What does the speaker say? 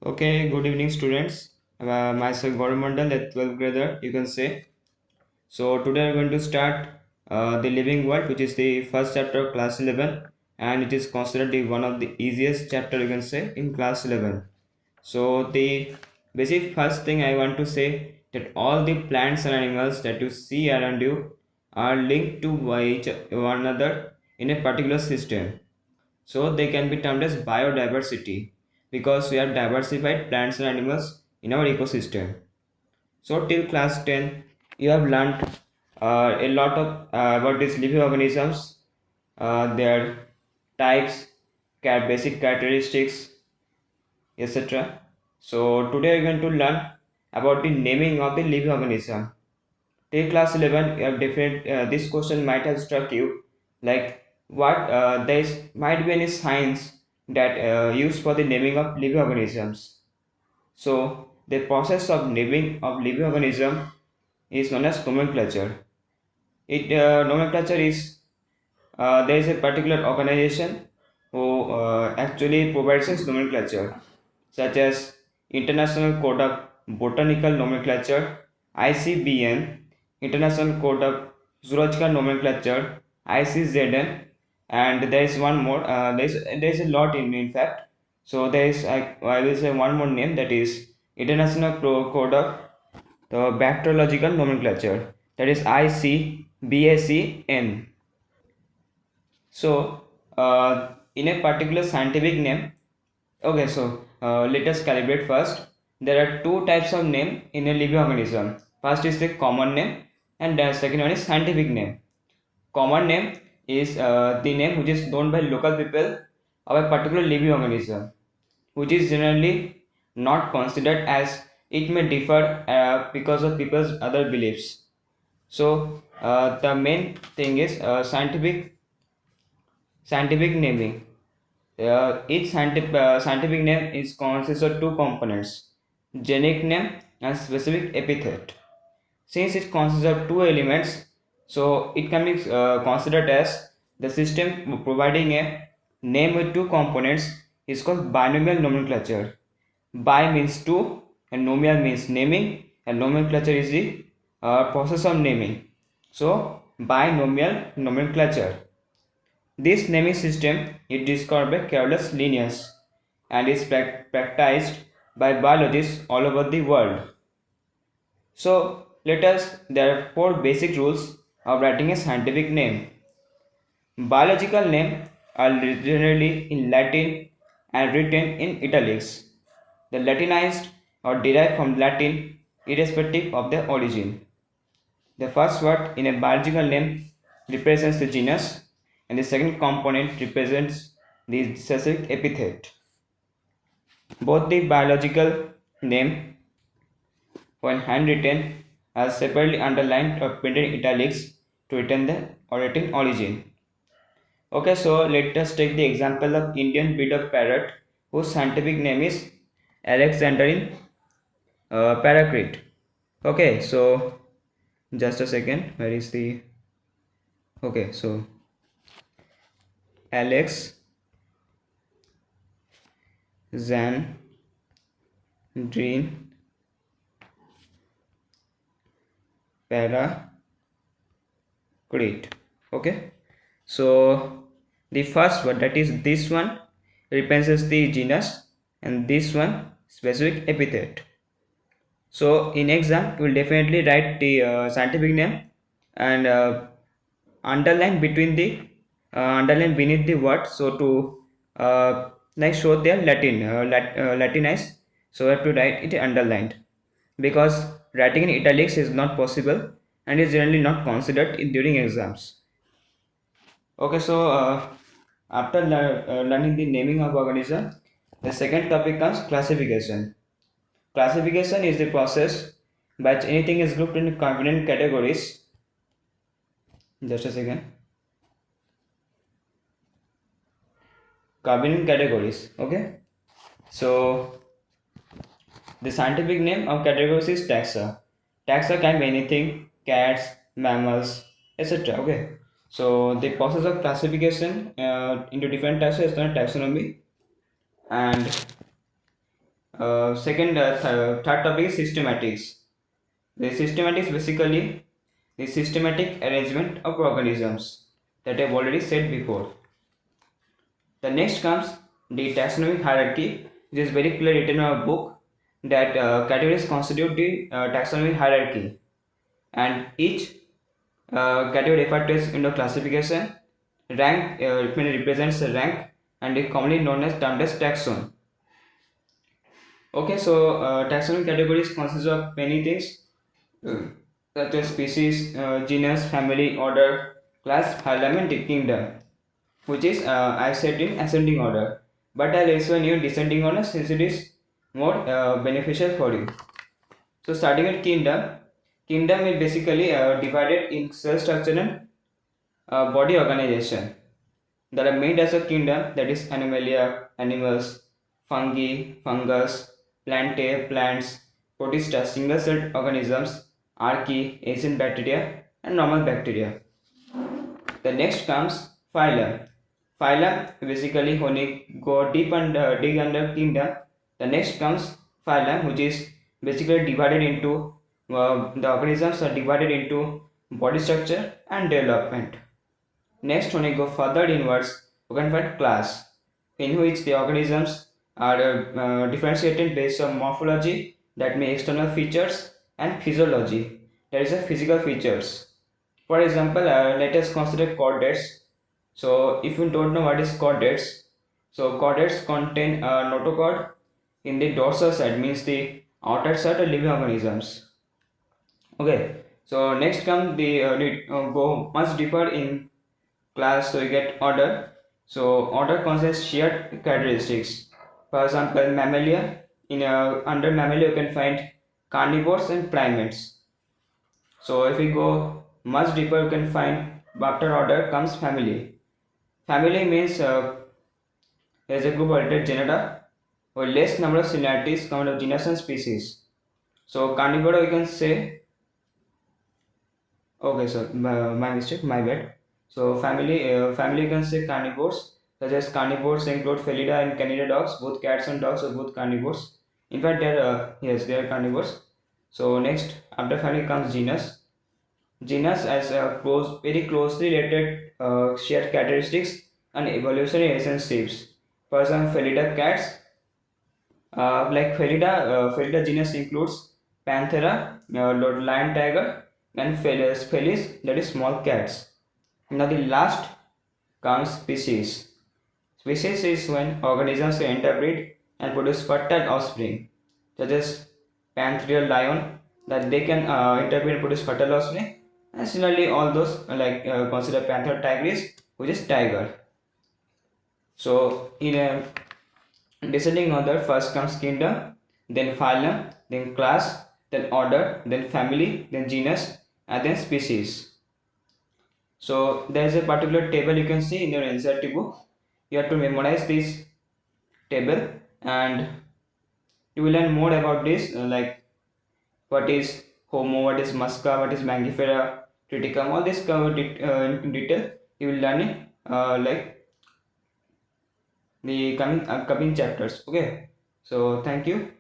Okay, good evening, students. Myself Gaurav Mandal, a 12th grader, you can say. So today we're going to start the living world, which is the first chapter of class 11, and it is considered the one of the easiest chapter you can say in class 11. So the basic first thing I want to say that all the plants and animals that you see around you are linked to each one another in a particular system, so they can be termed as biodiversity because we have diversified plants and animals in our ecosystem. So till class 10, you have learned a lot of about these living organisms, their types, basic characteristics, etc. So today we are going to learn about the naming of the living organism. Till class 11, you have different. This question might have struck you, like what there might be any science that used for the naming of living organisms. So the process of naming of living organism is known as nomenclature. It nomenclature is there is a particular organization who actually provides this nomenclature, such as International Code of Botanical Nomenclature (ICBN), International Code of Zoological Nomenclature (ICZN), and there is one more. There is a lot in fact. So there is I will say one more name, that is International Code of the Bacteriological Nomenclature, that is ICBACN. So, in a particular scientific name, okay, so let us calibrate first. There are two types of name in a living organism. First is the common name, and the second one is scientific name. Common name is the name which is known by local people of a particular living organism, which is generally not considered as it may differ because of people's other beliefs. So, the main thing is scientific naming. Each scientific name is consists of two components: generic name and specific epithet. Since it consists of two elements, so it can be considered as the system providing a name with two components is called binomial nomenclature. Bi means two, and nomial means naming, and nomenclature is the process of naming. So, binomial nomenclature. This naming system is described by Carolus Linnaeus and is practiced by biologists all over the world. So there are four basic rules of writing a scientific name. Biological names are generally in Latin and written in italics. The Latinized or derived from Latin irrespective of their origin. The first word in a biological name represents the genus, and the second component represents the specific epithet. Both the biological name, when handwritten, are separately underlined or printed in italics to retain the origin. Okay, so let us take the example of Indian breed of parrot whose scientific name is Alexandrine parakeet. Okay, so just a second. Where is the okay? So Alex Zandrine parakeet. Okay, so the first one, that is this one, represents the genus, and this one specific epithet. So in exam, you will definitely write the scientific name and underline between the underline beneath the word, so to like show their Latinized. So you have to write it underlined, because writing in italics is not possible and is generally not considered during exams. Okay, so after learning the naming of organism, the second topic comes classification. Classification is the process by which anything is grouped into convenient categories. Just a second. Convenient categories. Okay. So the scientific name of categories is taxa. Taxa can be anything: cats, mammals, etc. Okay. So the process of classification into different taxa is known as taxonomy, and Third topic is systematics. The systematics basically the systematic arrangement of organisms that I've already said before. The next comes the taxonomic hierarchy, which is very clearly written in our book that categories constitute the taxonomic hierarchy, and each category referred to as classification. Rank it represents a rank and is commonly known as termed as taxon. Okay, so taxonomic categories consist of many things, such as species, genus, family, order, class, phylum, and kingdom, which is I said in ascending order. But I'll explain you descending order since it is more beneficial for you. So starting with kingdom, kingdom is basically divided in cell structure and body organization. There are main types of kingdom, that is animalia, animals, fungi, fungus, plantae, plants, protista, single-celled organisms, archaea, ancient bacteria, and normal bacteria. The next comes phylum. Phylum basically when you go deep and dig under kingdom. The next comes phylum, which is basically divided into the organisms are divided into body structure and development. Next, when you go further inwards, you can find class, in which the organisms are differentiated based on morphology, that means external features, and physiology, that is the physical features. For example, let us consider chordates. So, if you don't know what is chordates, so chordates contain a notochord in the dorsal side, means the outer side of living organisms. Okay, so next come the go much deeper in class, so you get order. So order consists shared characteristics. For example, mammalia. In under mammalia you can find carnivores and primates. So if we go much deeper, you can find after order comes family. Family means there is a group of related genera with less number of similarities count of genus and species. So carnivore we can say, okay, so my mistake, my bad. So family you can say carnivores, such as carnivores include Felida and Canida dogs. Both cats and dogs are both carnivores. In fact, they are yes, they are carnivores. So next, after family comes genus. Genus has very closely related shared characteristics and evolutionary relationships. For example, Felida cats. Like Felida genus includes Panthera, lion tiger, and Felis, that is small cats. Now the last comes species. Species is when organisms interbreed and produce fertile offspring, such as Panthera lion, that they can interbreed and produce fertile offspring, and similarly all those consider Panthera tigris, which is tiger. So in a descending order, first comes kingdom, then phylum, then class, then order, then family, then genus, and then species. So there is a particular table you can see in your NCERT book. You have to memorize this table, and you will learn more about this, like what is Homo, what is Musca, what is Mangifera, Triticum, all this covered in detail. You will learn it like the upcoming chapters. Okay, so thank you.